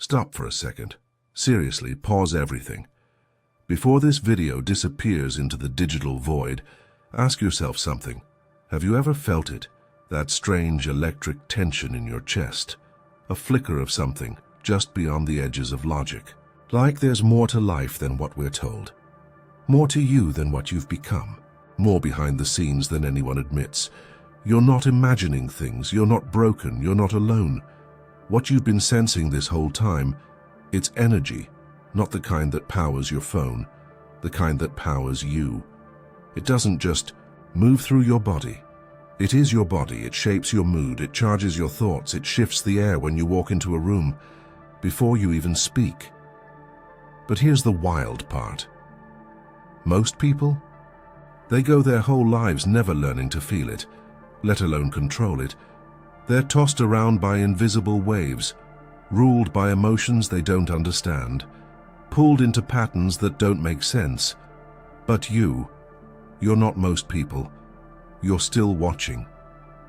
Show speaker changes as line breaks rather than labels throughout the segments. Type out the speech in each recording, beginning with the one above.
Stop for a second. Seriously, pause everything. Before this video disappears into the digital void, ask yourself something. Have you ever felt it? That strange electric tension in your chest? A flicker of something just beyond the edges of logic. Like there's more to life than what we're told. More to you than what you've become. More behind the scenes than anyone admits. You're not imagining things. You're not broken. You're not alone. What you've been sensing this whole time, it's energy, not the kind that powers your phone, the kind that powers you. It doesn't just move through your body. It is your body. It shapes your mood. It charges your thoughts. It shifts the air when you walk into a room, before you even speak. But here's the wild part. Most people, they go their whole lives never learning to feel it, let alone control it. They're tossed around by invisible waves, ruled by emotions they don't understand, pulled into patterns that don't make sense. But you're not most people. You're still watching,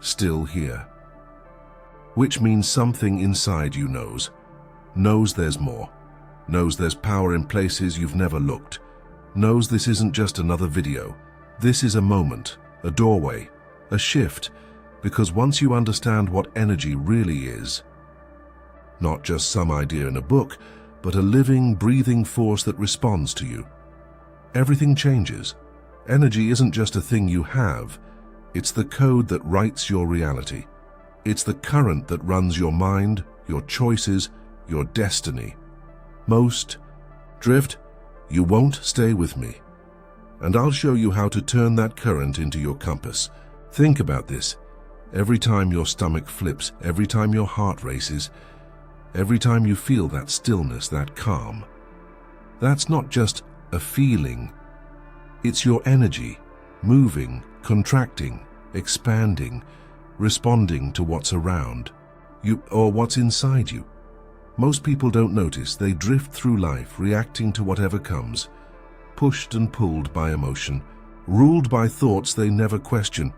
still here. Which means something inside you knows there's more, knows there's power in places you've never looked, knows this isn't just another video. This is a moment, a doorway, a shift, because once you understand what energy really is, not just some idea in a book, but a living, breathing force that responds to you, everything changes. Energy isn't just a thing you have, it's the code that writes your reality. It's the current that runs your mind, your choices, your destiny. Most drift, you won't stay with me. And I'll show you how to turn that current into your compass. Think about this. Every time your stomach flips, every time your heart races, every time you feel that stillness, that calm, that's not just a feeling. It's your energy, moving, contracting, expanding, responding to what's around you or what's inside you. Most people don't notice. They drift through life, reacting to whatever comes, pushed and pulled by emotion, ruled by thoughts they never question.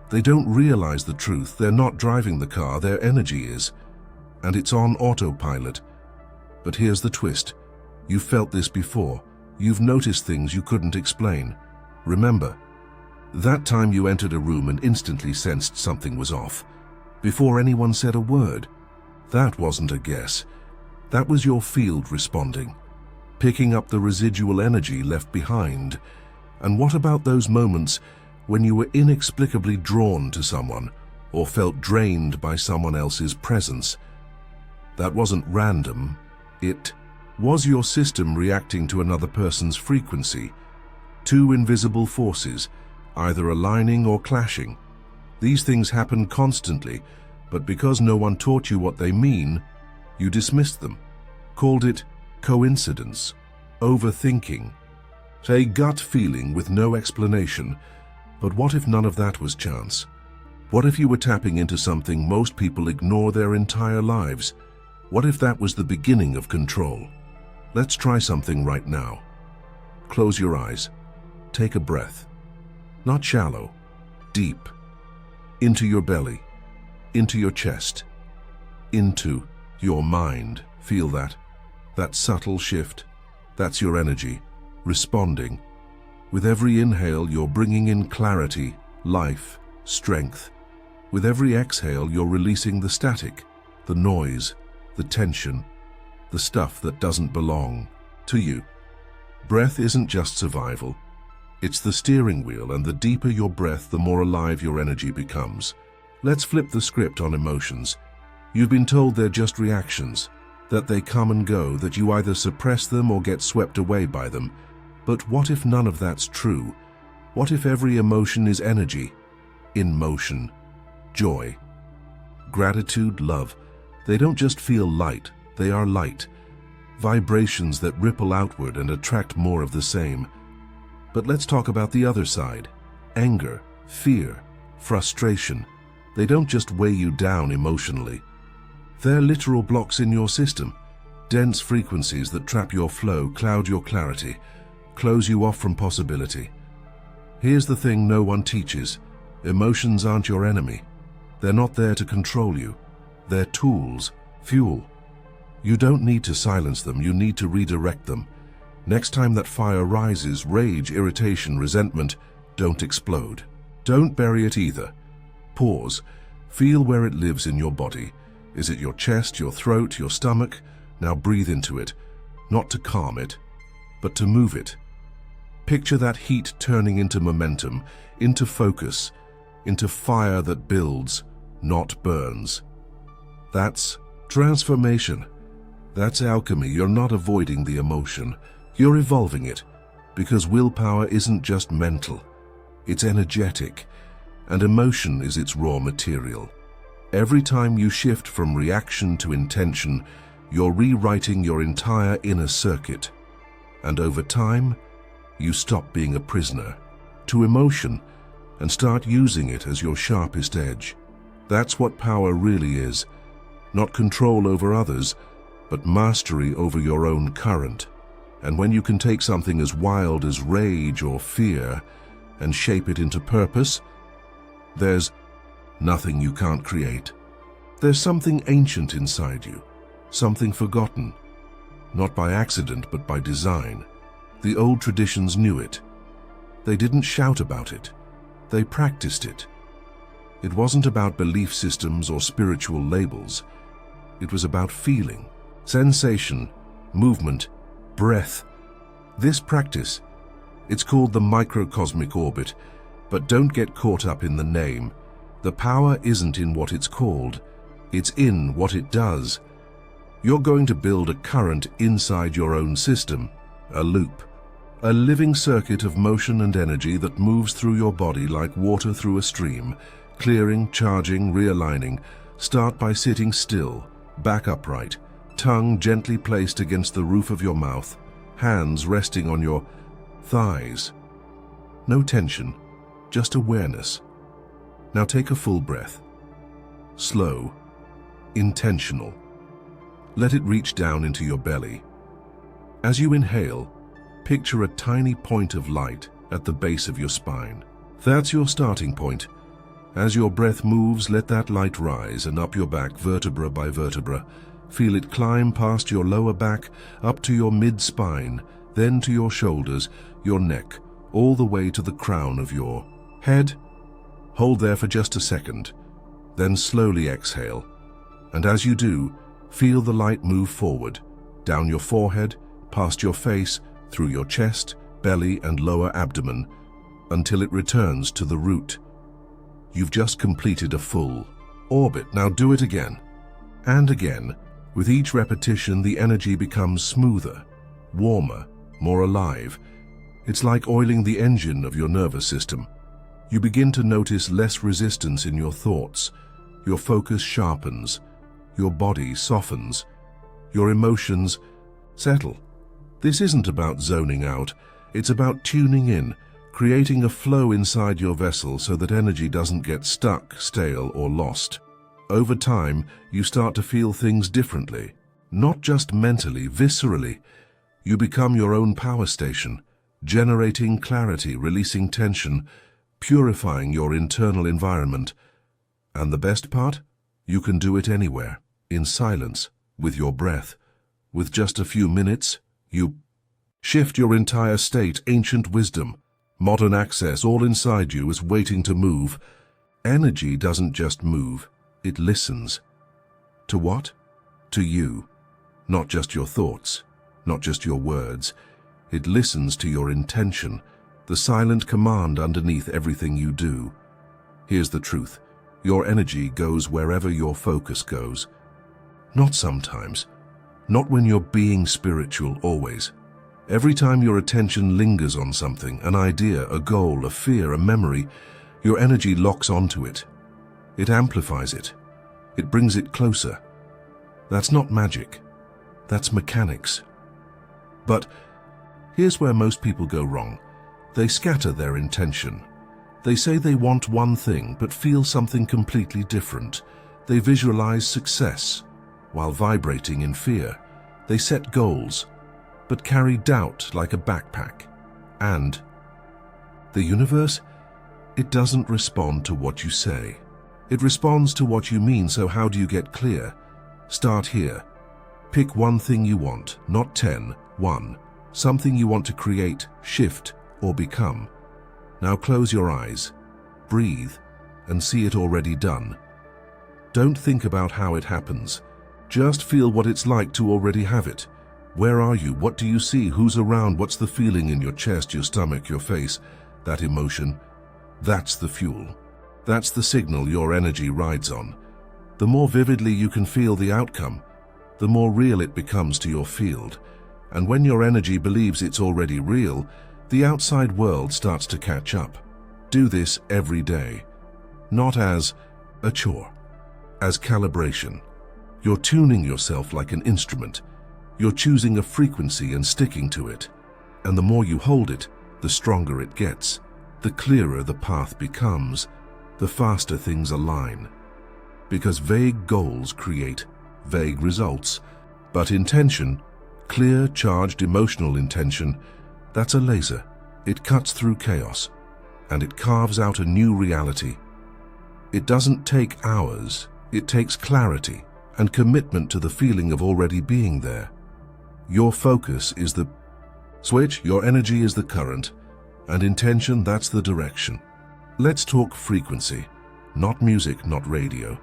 They don't realize the truth. They're not driving the car, their energy is, and it's on autopilot. But here's the twist. You've felt this before. You've noticed things you couldn't explain. Remember, that time you entered a room and instantly sensed something was off, before anyone said a word. That wasn't a guess. That was your field responding, picking up the residual energy left behind. And what about those moments when you were inexplicably drawn to someone or felt drained by someone else's presence? That wasn't random. It was your system reacting to another person's frequency. Two invisible forces, either aligning or clashing. These things happen constantly, but because no one taught you what they mean, you dismissed them, called it coincidence, overthinking, a gut feeling with no explanation. But what if none of that was chance? What if you were tapping into something most people ignore their entire lives? What if that was the beginning of control? Let's try something right now. Close your eyes. Take a breath. Not shallow, deep. Into your belly, into your chest, into your mind. Feel that subtle shift. That's your energy, responding. With every inhale, you're bringing in clarity, life, strength. With every exhale, you're releasing the static, the noise, the tension, the stuff that doesn't belong to you. Breath isn't just survival. It's the steering wheel, and the deeper your breath, the more alive your energy becomes. Let's flip the script on emotions. You've been told they're just reactions, that they come and go, that you either suppress them or get swept away by them. But what if none of that's true? What if every emotion is energy, in motion? Joy, gratitude, love. They don't just feel light, they are light. Vibrations that ripple outward and attract more of the same. But let's talk about the other side. Anger, fear, frustration. They don't just weigh you down emotionally. They're literal blocks in your system. Dense frequencies that trap your flow, cloud your clarity, close you off from possibility. Here's the thing no one teaches. Emotions aren't your enemy. They're not there to control you. They're tools, fuel. You don't need to silence them, you need to redirect them. Next time that fire rises, rage, irritation, resentment, don't explode. Don't bury it either. Pause. Feel where it lives in your body. Is it your chest, your throat, your stomach? Now breathe into it, not to calm it, but to move it. Picture that heat turning into momentum, into focus, into fire that builds, not burns. That's transformation. That's alchemy. You're not avoiding the emotion. You're evolving it, because willpower isn't just mental. It's energetic, and emotion is its raw material. Every time you shift from reaction to intention, you're rewriting your entire inner circuit. And over time, you stop being a prisoner to emotion and start using it as your sharpest edge. That's what power really is. Not control over others, but mastery over your own current. And when you can take something as wild as rage or fear and shape it into purpose, there's nothing you can't create. There's something ancient inside you, something forgotten, not by accident but by design. The old traditions knew it. They didn't shout about it. They practiced it. It wasn't about belief systems or spiritual labels. It was about feeling, sensation, movement, breath. This practice, it's called the microcosmic orbit, but don't get caught up in the name. The power isn't in what it's called, it's in what it does. You're going to build a current inside your own system, a loop, a living circuit of motion and energy that moves through your body like water through a stream, clearing, charging, realigning. Start by sitting still, back upright, tongue gently placed against the roof of your mouth, hands resting on your thighs. No tension, just awareness. Now take a full breath. Slow, intentional. Let it reach down into your belly. As you inhale, picture a tiny point of light at the base of your spine. That's your starting point. As your breath moves, let that light rise and up your back, vertebra by vertebra. Feel it climb past your lower back, up to your mid-spine, then to your shoulders, your neck, all the way to the crown of your head. Hold there for just a second, then slowly exhale. And as you do, feel the light move forward, down your forehead, past your face, through your chest, belly, and lower abdomen, until it returns to the root. You've just completed a full orbit. Now do it again. And again. With each repetition, the energy becomes smoother, warmer, more alive. It's like oiling the engine of your nervous system. You begin to notice less resistance in your thoughts. Your focus sharpens. Your body softens. Your emotions settle. This isn't about zoning out. It's about tuning in, creating a flow inside your vessel so that energy doesn't get stuck, stale, or lost. Over time, you start to feel things differently, not just mentally, viscerally. You become your own power station, generating clarity, releasing tension, purifying your internal environment. And the best part? You can do it anywhere, in silence, with your breath. With just a few minutes, you shift your entire state. Ancient wisdom, modern access, all inside you is waiting to move. Energy doesn't just move. It listens. To what? To you. Not just your thoughts, not just your words. It listens to your intention, the silent command underneath everything you do. Here's the truth. Your energy goes wherever your focus goes. Not sometimes. Not when you're being spiritual, always. Every time your attention lingers on something, an idea, a goal, a fear, a memory, your energy locks onto it. It amplifies it. It brings it closer. That's not magic. That's mechanics. But here's where most people go wrong. They scatter their intention. They say they want one thing, but feel something completely different. They visualize success, while vibrating in fear. They set goals, but carry doubt like a backpack. And the universe, it doesn't respond to what you say. It responds to what you mean, so how do you get clear? Start here. Pick one thing you want, not 10, one. Something you want to create, shift, or become. Now close your eyes, breathe, and see it already done. Don't think about how it happens. Just feel what it's like to already have it. Where are you? What do you see? Who's around? What's the feeling in your chest, your stomach, your face? That emotion, that's the fuel. That's the signal your energy rides on. The more vividly you can feel the outcome, the more real it becomes to your field. And when your energy believes it's already real, the outside world starts to catch up. Do this every day. Not as a chore, as calibration. You're tuning yourself like an instrument. You're choosing a frequency and sticking to it. And the more you hold it, the stronger it gets. The clearer the path becomes, the faster things align. Because vague goals create vague results, but intention, clear, charged, emotional intention, that's a laser. It cuts through chaos, and it carves out a new reality. It doesn't take hours, it takes clarity and commitment to the feeling of already being there. Your focus is the switch, your energy is the current, and intention, that's the direction. Let's talk frequency, not music, not radio.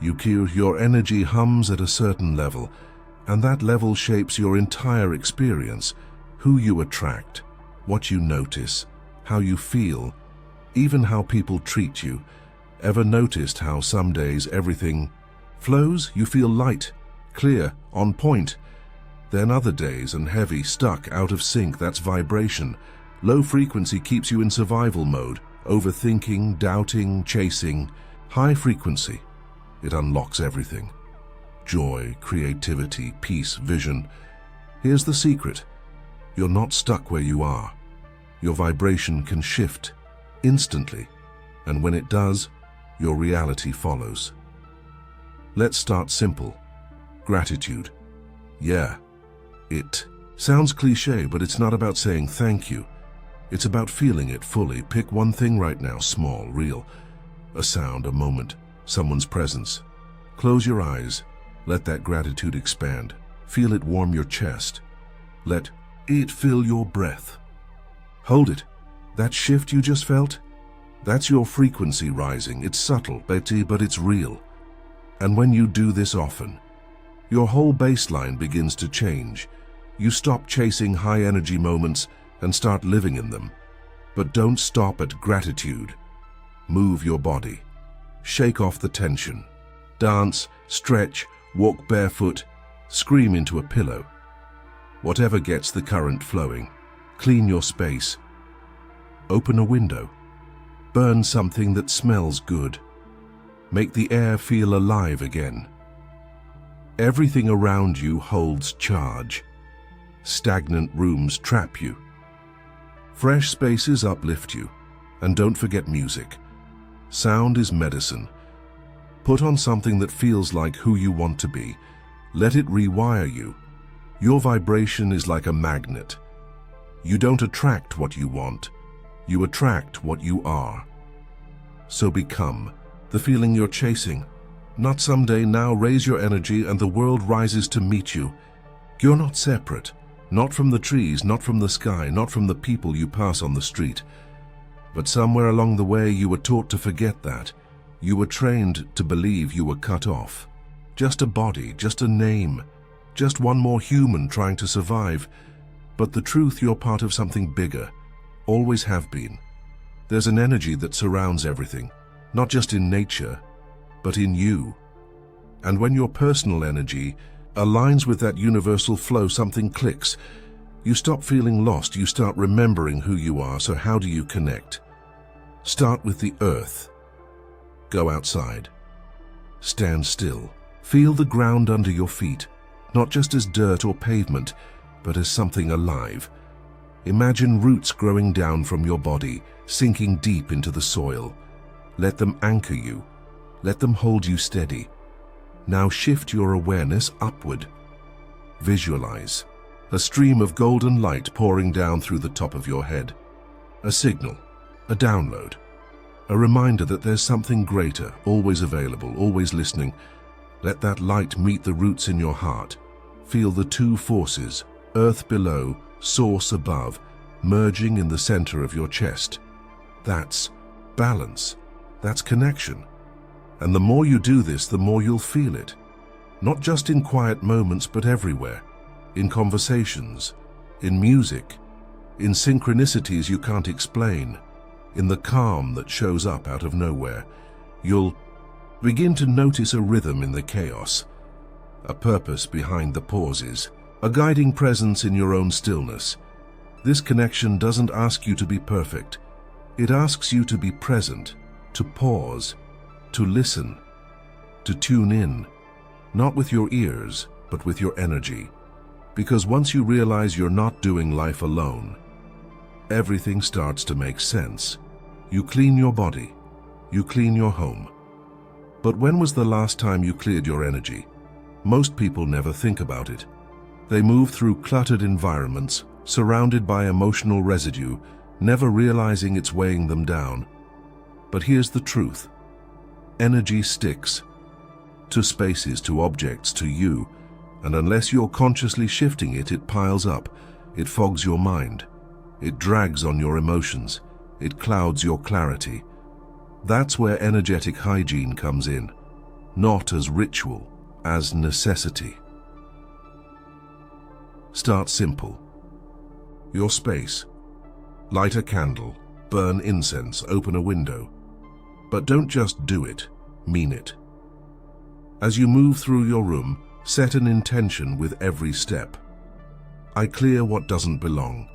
Your energy hums at a certain level, and that level shapes your entire experience, who you attract, what you notice, how you feel, even how people treat you. Ever noticed how some days everything flows? You feel light, clear, on point. Then other days and heavy, stuck, out of sync. That's vibration. Low frequency keeps you in survival mode, overthinking, doubting, chasing. High frequency, it unlocks everything. Joy, creativity, peace, vision. Here's the secret. You're not stuck where you are. Your vibration can shift instantly, and when it does, your reality follows. Let's start simple. Gratitude. Yeah, it sounds cliche, but it's not about saying thank you. It's about feeling it fully. Pick one thing right now, small, real. A sound, a moment, someone's presence. Close your eyes. Let that gratitude expand. Feel it warm your chest. Let it fill your breath. Hold it. That shift you just felt? That's your frequency rising. It's subtle, Betty, but it's real. And when you do this often, your whole baseline begins to change. You stop chasing high energy moments and start living in them. But don't stop at gratitude. Move your body. Shake off the tension. Dance, stretch, walk barefoot, scream into a pillow. Whatever gets the current flowing. Clean your space. Open a window. Burn something that smells good. Make the air feel alive again. Everything around you holds charge. Stagnant rooms trap you. Fresh spaces uplift you. And don't forget music. Sound is medicine. Put on something that feels like who you want to be. Let it rewire you. Your vibration is like a magnet. You don't attract what you want. You attract what you are. So become the feeling you're chasing. Not someday, now. Raise your energy and the world rises to meet you. You're not separate. Not from the trees, not from the sky, not from the people you pass on the street. But somewhere along the way you were taught to forget that. You were trained to believe you were cut off. Just a body, just a name, just one more human trying to survive. But the truth, you're part of something bigger. Always have been. There's an energy that surrounds everything, not just in nature, but in you. And when your personal energy aligns with that universal flow, something clicks. You stop feeling lost, you start remembering who you are. So how do you connect? Start with the earth. Go outside. Stand still. Feel the ground under your feet, not just as dirt or pavement, but as something alive. Imagine roots growing down from your body, sinking deep into the soil. Let them anchor you. Let them hold you steady. Now shift your awareness upward. Visualize a stream of golden light pouring down through the top of your head. A signal, a download, a reminder that there's something greater, always available, always listening. Let that light meet the roots in your heart. Feel the two forces, earth below, source above, merging in the center of your chest. That's balance. That's connection. And the more you do this, the more you'll feel it. Not just in quiet moments, but everywhere. In conversations, in music, in synchronicities you can't explain, in the calm that shows up out of nowhere. You'll begin to notice a rhythm in the chaos, a purpose behind the pauses, a guiding presence in your own stillness. This connection doesn't ask you to be perfect. It asks you to be present, to pause, to listen, to tune in, not with your ears, but with your energy. Because once you realize you're not doing life alone, everything starts to make sense. You clean your body, you clean your home. But when was the last time you cleared your energy? Most people never think about it. They move through cluttered environments, surrounded by emotional residue, never realizing it's weighing them down. But here's the truth. Energy sticks to spaces, to objects, to you, and unless you're consciously shifting it, it piles up. It fogs your mind. It drags on your emotions. It clouds your clarity. That's where energetic hygiene comes in, not as ritual, as necessity. Start simple. Your space. Light a candle, burn incense, open a window. But don't just do it, mean it. As you move through your room, set an intention with every step. I clear what doesn't belong.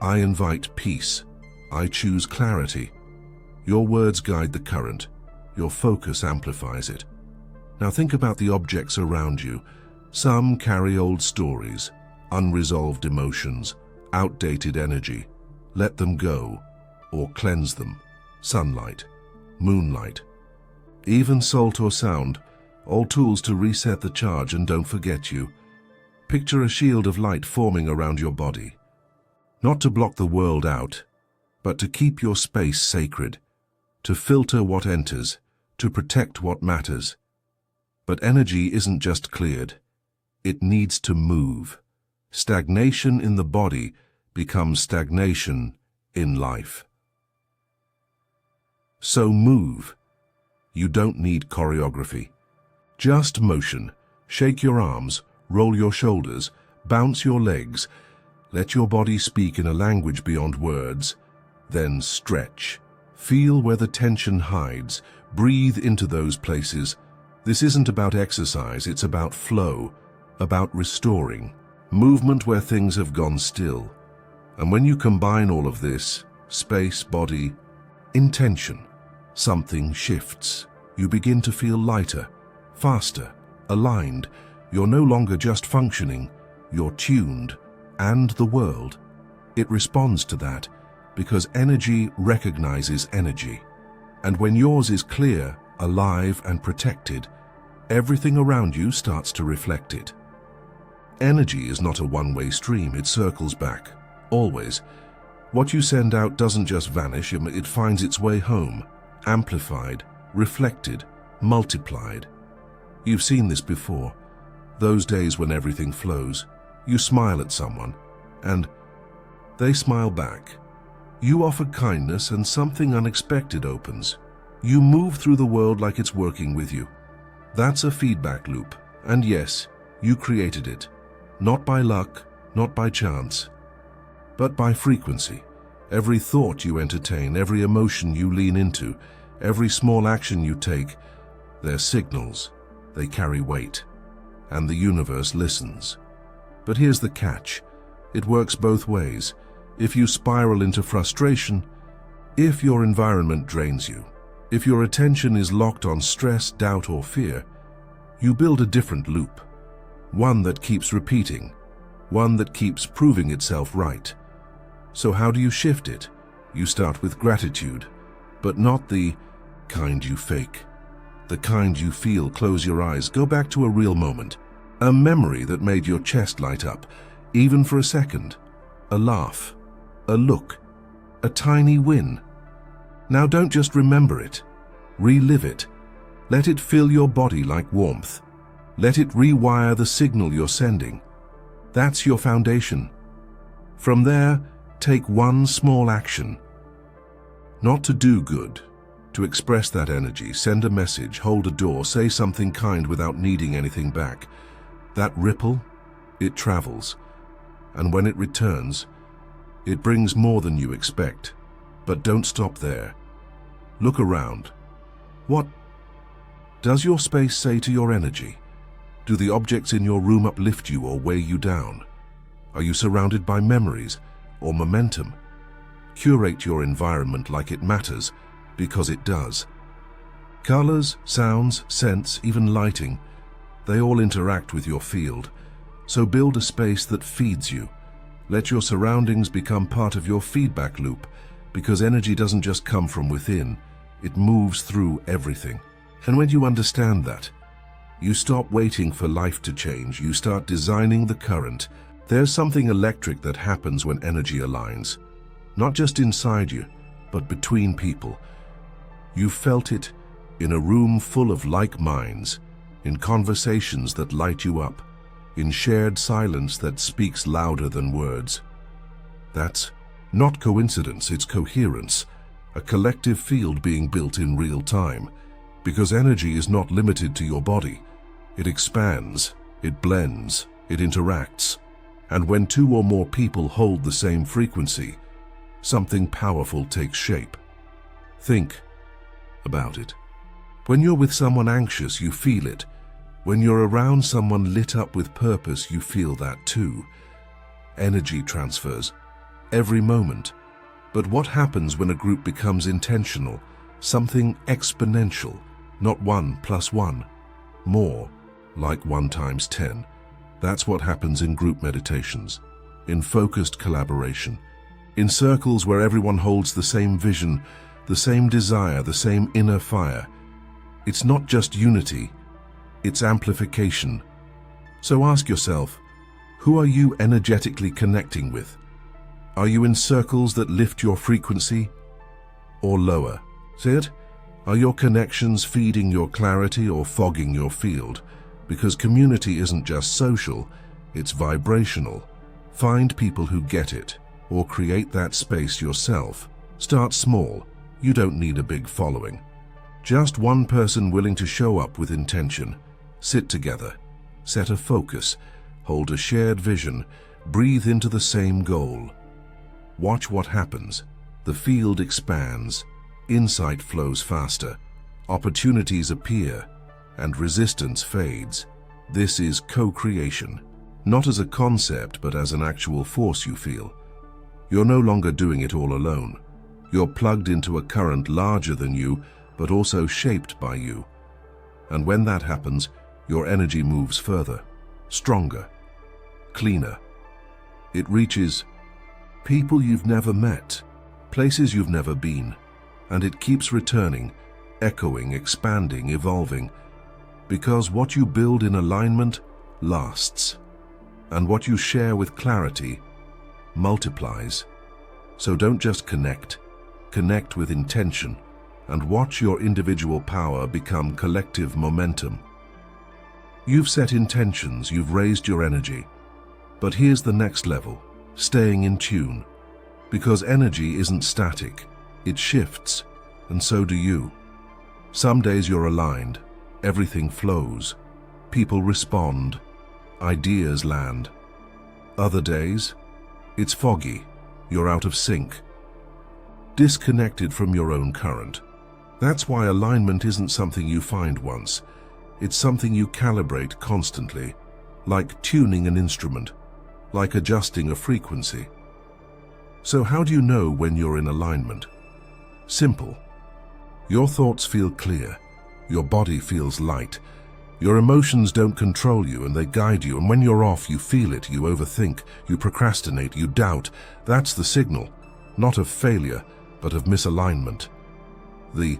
I invite peace. I choose clarity. Your words guide the current. Your focus amplifies it. Now think about the objects around you. Some carry old stories, unresolved emotions, outdated energy. Let them go, or cleanse them. Sunlight, moonlight, even salt or sound, all tools to reset the charge and don't forget you. Picture a shield of light forming around your body. Not to block the world out, but to keep your space sacred, to filter what enters, to protect what matters. But energy isn't just cleared. It needs to move. Stagnation in the body becomes stagnation in life. So move. You don't need choreography. Just motion. Shake your arms, roll your shoulders, bounce your legs. Let your body speak in a language beyond words. Then stretch. Feel where the tension hides. Breathe into those places. This isn't about exercise, it's about flow, about restoring. Movement where things have gone still. And when you combine all of this, space, body, intention, something shifts. You begin to feel lighter, faster, aligned. You're no longer just functioning, you're tuned. And the world, it responds to that, because energy recognizes energy. And when yours is clear, alive, and protected, everything around you starts to reflect it. Energy is not a one-way stream, it circles back, always. What you send out doesn't just vanish, it finds its way home, amplified, reflected, multiplied. You've seen this before. Those days when everything flows. You smile at someone, and they smile back. You offer kindness and something unexpected opens. You move through the world like it's working with you. That's a feedback loop, and yes, you created it. Not by luck, not by chance, but by frequency. Every thought you entertain, every emotion you lean into, every small action you take, they're signals. They carry weight, and the universe listens. But here's the catch. It works both ways. If you spiral into frustration, if your environment drains you, if your attention is locked on stress, doubt, or fear, you build a different loop. One that keeps repeating, one that keeps proving itself right. So how do you shift it? You start with gratitude, but not the kind you fake. The kind you feel. Close your eyes, go back to a real moment. A memory that made your chest light up, even for a second. A laugh, a look, a tiny win. Now don't just remember it. Relive it. Let it fill your body like warmth. Let it rewire the signal you're sending. That's your foundation. From there, take one small action. Not to do good, to express that energy, send a message, hold a door, say something kind without needing anything back. That ripple, it travels, and when it returns, it brings more than you expect. But don't stop there. Look around. What does your space say to your energy? Do the objects in your room uplift you or weigh you down? Are you surrounded by memories or momentum? Curate your environment like it matters, because it does. Colors, sounds, scents, even lighting, they all interact with your field. So build a space that feeds you. Let your surroundings become part of your feedback loop, because energy doesn't just come from within, it moves through everything. And when you understand that, you stop waiting for life to change, you start designing the current. There's something electric that happens when energy aligns, not just inside you, but between people. You felt it in a room full of like minds, in conversations that light you up, in shared silence that speaks louder than words. That's not coincidence, it's coherence, a collective field being built in real time, because energy is not limited to your body. It expands, it blends, it interacts, and when two or more people hold the same frequency, something powerful takes shape. Think about it. When you're with someone anxious, you feel it. When you're around someone lit up with purpose, you feel that too. Energy transfers every moment. But what happens when a group becomes intentional? Something exponential, not 1 + 1, more, like 1 × 10. That's what happens in group meditations, in focused collaboration, in circles where everyone holds the same vision, the same desire, the same inner fire. It's not just unity, it's amplification. So ask yourself, who are you energetically connecting with? Are you in circles that lift your frequency or lower? See it? Are your connections feeding your clarity or fogging your field? Because community isn't just social, it's vibrational. Find people who get it, or create that space yourself. Start small. You don't need a big following. Just one person willing to show up with intention. Sit together, set a focus, hold a shared vision, breathe into the same goal. Watch what happens. The field expands, insight flows faster, opportunities appear, and resistance fades. This is co-creation, not as a concept, but as an actual force you feel. You're no longer doing it all alone. You're plugged into a current larger than you, but also shaped by you. And when that happens, your energy moves further, stronger, cleaner. It reaches people you've never met, places you've never been, and it keeps returning, echoing, expanding, evolving, because what you build in alignment lasts, and what you share with clarity multiplies. So don't just connect with intention, and watch your individual power become collective momentum. You've set intentions, you've raised your energy, but here's the next level, staying in tune, because energy isn't static, it shifts, and so do you. Some days you're aligned, everything flows, people respond, ideas land. Other days, it's foggy, you're out of sync, disconnected from your own current. That's why alignment isn't something you find once. It's something you calibrate constantly, like tuning an instrument, like adjusting a frequency. So how do you know when you're in alignment? Simple. Your thoughts feel clear, your body feels light, your emotions don't control you and they guide you, and when you're off you feel it, you overthink, you procrastinate, you doubt. That's the signal, not of failure, but of misalignment. The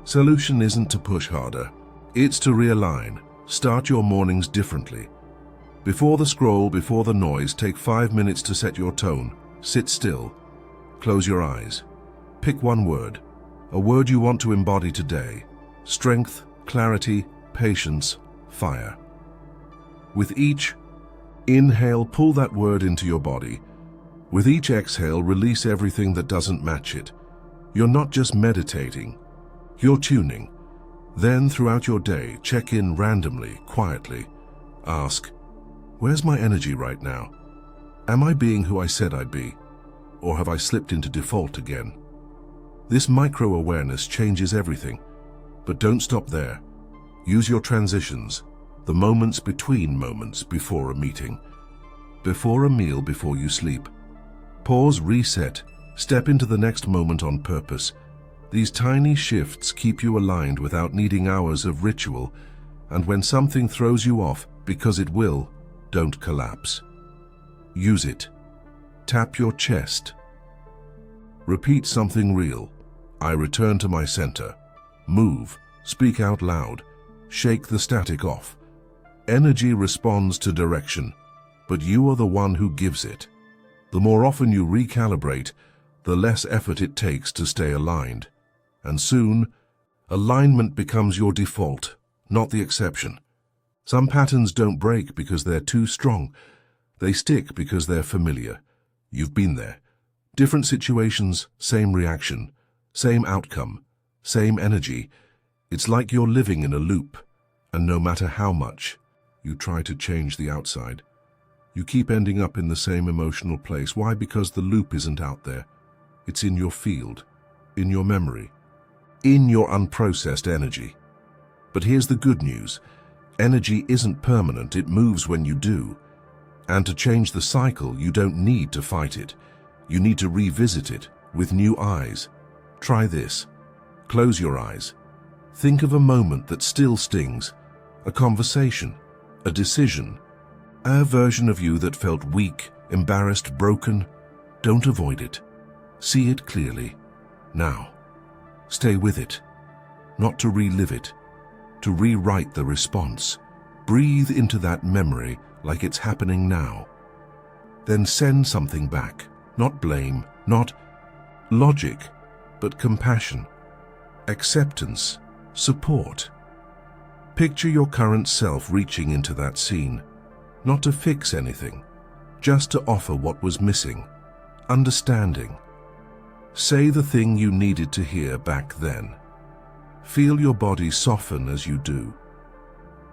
solution isn't to push harder, it's to realign. Start your mornings differently. Before the scroll, before the noise, take 5 minutes to set your tone. Sit still, close your eyes, pick one word, a word you want to embody today. Strength, clarity, patience, fire. With each Inhale, pull that word into your body. With each exhale, release everything that doesn't match it. You're not just meditating, you're tuning. Then, throughout your day, check in randomly, quietly. Ask, where's my energy right now? Am I being who I said I'd be? Or have I slipped into default again? This micro-awareness changes everything. But don't stop there. Use your transitions, the moments between moments before a meeting, before a meal, before you sleep. Pause, reset, step into the next moment on purpose. These tiny shifts keep you aligned without needing hours of ritual, and when something throws you off, because it will, don't collapse. Use it. Tap your chest. Repeat something real. I return to my center. Move, speak out loud, shake the static off. Energy responds to direction, but you are the one who gives it. The more often you recalibrate, the less effort it takes to stay aligned. And soon, alignment becomes your default, not the exception. Some patterns don't break because they're too strong. They stick because they're familiar. You've been there. Different situations, same reaction, same outcome, same energy. It's like you're living in a loop, and no matter how much you try to change the outside, you keep ending up in the same emotional place. Why? Because the loop isn't out there. It's in your field, in your memory, in your unprocessed energy. But here's the good news. Energy isn't permanent, it moves when you do. And to change the cycle, you don't need to fight it. You need to revisit it with new eyes. Try this. Close your eyes. Think of a moment that still stings, a conversation, a decision, a version of you that felt weak, embarrassed, broken. Don't avoid it. See it clearly. Now, stay with it. Not to relive it, to rewrite the response. Breathe into that memory like it's happening now. Then send something back. Not blame, not logic, but compassion, acceptance, support. Picture your current self reaching into that scene, not to fix anything, just to offer what was missing, understanding. Say the thing you needed to hear back then. Feel your body soften as you do.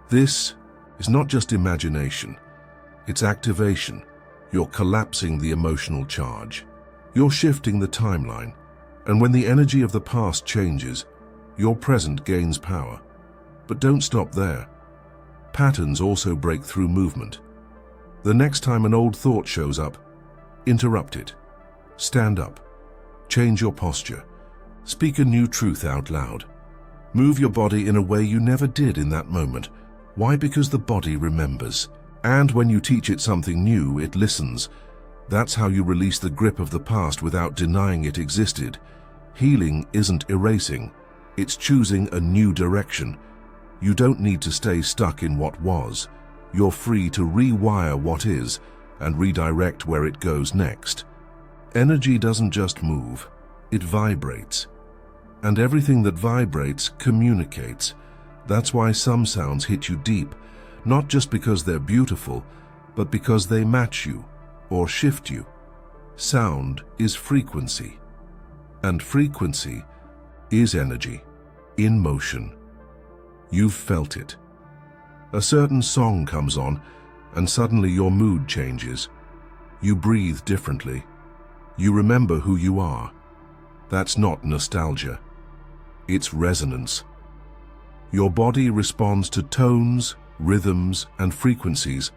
This is not just imagination, it's activation. You're collapsing the emotional charge. You're shifting the timeline. And when the energy of the past changes, your present gains power. But don't stop there. Patterns also break through movement. The next time an old thought shows up, interrupt it. Stand up. Change your posture. Speak a new truth out loud. Move your body in a way you never did in that moment. Why? Because the body remembers. And when you teach it something new, it listens. That's how you release the grip of the past without denying it existed. Healing isn't erasing, it's choosing a new direction. You don't need to stay stuck in what was. You're free to rewire what is and redirect where it goes next. Energy doesn't just move, it vibrates. And everything that vibrates communicates. That's why some sounds hit you deep. Not just because they're beautiful, but because they match you or shift you. Sound is frequency, and frequency is energy in motion. You've felt it. A certain song comes on, and suddenly your mood changes. You breathe differently. You remember who you are. That's not nostalgia. It's resonance. Your body responds to tones, rhythms, and frequencies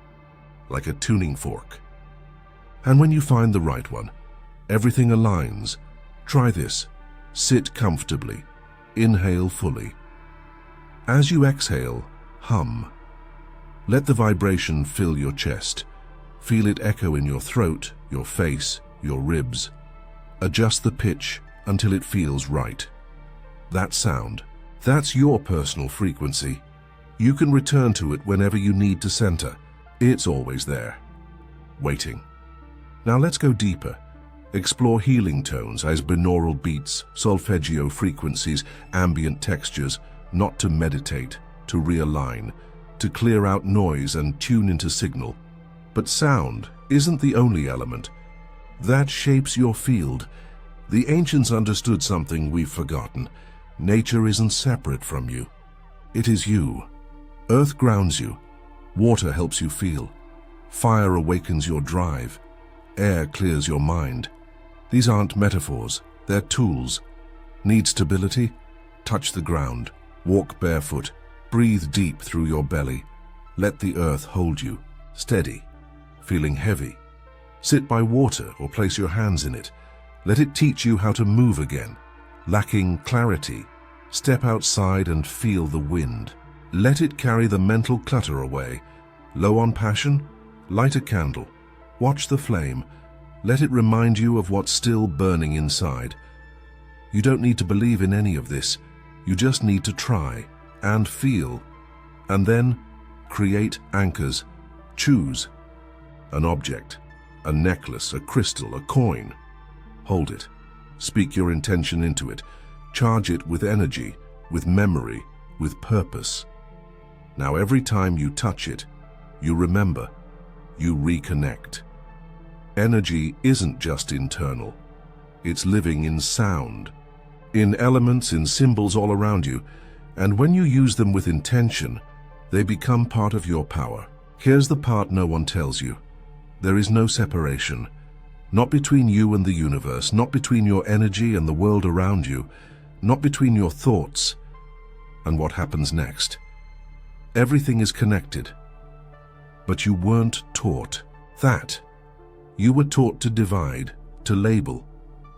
like a tuning fork. And when you find the right one, everything aligns. Try this. Sit comfortably. Inhale fully. As you exhale, hum. Let the vibration fill your chest. Feel it echo in your throat, your face, your ribs. Adjust the pitch until it feels right. That sound, that's your personal frequency. You can return to it whenever you need to center. It's always there, waiting. Now let's go deeper. Explore healing tones as binaural beats, solfeggio frequencies, ambient textures, not to meditate, to realign, to clear out noise and tune into signal, But sound isn't the only element. That shapes your field. The ancients understood something we've forgotten. Nature isn't separate from you. It is you. Earth grounds you. Water helps you feel. Fire awakens your drive. Air clears your mind. These aren't metaphors, they're tools. Need stability? Touch the ground. Walk barefoot. Breathe deep through your belly. Let the earth hold you. Steady. Feeling heavy? Sit by water or place your hands in it. Let it teach you how to move again. Lacking clarity? Step outside and feel the wind. Let it carry the mental clutter away. Low on passion? Light a candle. Watch the flame. Let it remind you of what's still burning inside. You don't need to believe in any of this. You just need to try and feel. And then create anchors. Choose an object, a necklace, a crystal, a coin. Hold it. Speak your intention into it. Charge it with energy, with memory, with purpose. Now every time you touch it, you remember, you reconnect. Energy isn't just internal. It's living in sound, in elements, in symbols all around you, and when you use them with intention, they become part of your power. Here's the part no one tells you. There is no separation, not between you and the universe, not between your energy and the world around you, not between your thoughts and what happens next. Everything is connected. But you weren't taught that. You were taught to divide, to label,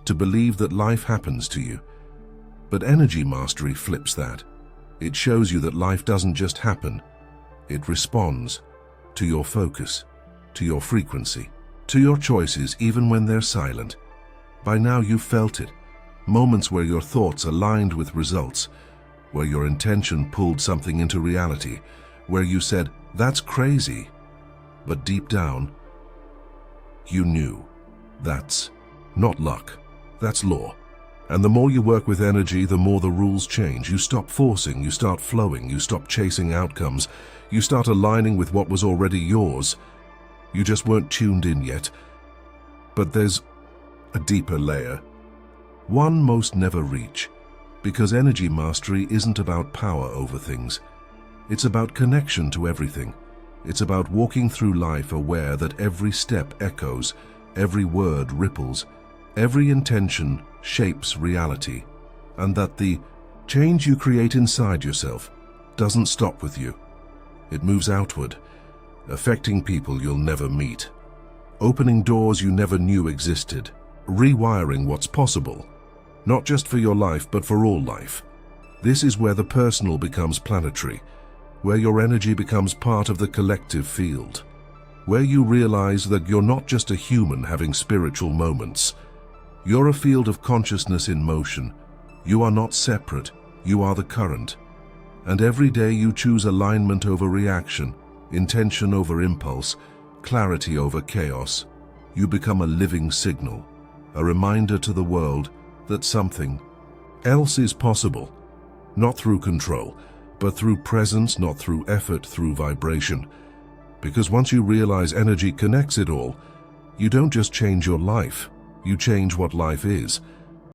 to believe that life happens to you. But energy mastery flips that. It shows you that life doesn't just happen. It responds to your focus, to your frequency, to your choices, even when they're silent. By now you've felt it. Moments where your thoughts aligned with results, where your intention pulled something into reality, where you said, "That's crazy." But deep down, you knew. That's not luck. That's law. And the more you work with energy, the more the rules change. You stop forcing, you start flowing, you stop chasing outcomes, you start aligning with what was already yours. You just weren't tuned in yet. But there's a deeper layer, one most never reach, because energy mastery isn't about power over things. It's about connection to everything. It's about walking through life aware that every step echoes, every word ripples, every intention shapes reality, and that the change you create inside yourself doesn't stop with you. It moves outward, affecting people you'll never meet, opening doors you never knew existed, rewiring what's possible, not just for your life, but for all life. This is where the personal becomes planetary, where your energy becomes part of the collective field, where you realize that you're not just a human having spiritual moments. You're a field of consciousness in motion. You are not separate, you are the current. And every day you choose alignment over reaction, intention over impulse, clarity over chaos. You become a living signal, a reminder to the world that something else is possible, not through control, but through presence, not through effort, through vibration. Because once you realize energy connects it all, you don't just change your life, you change what life is.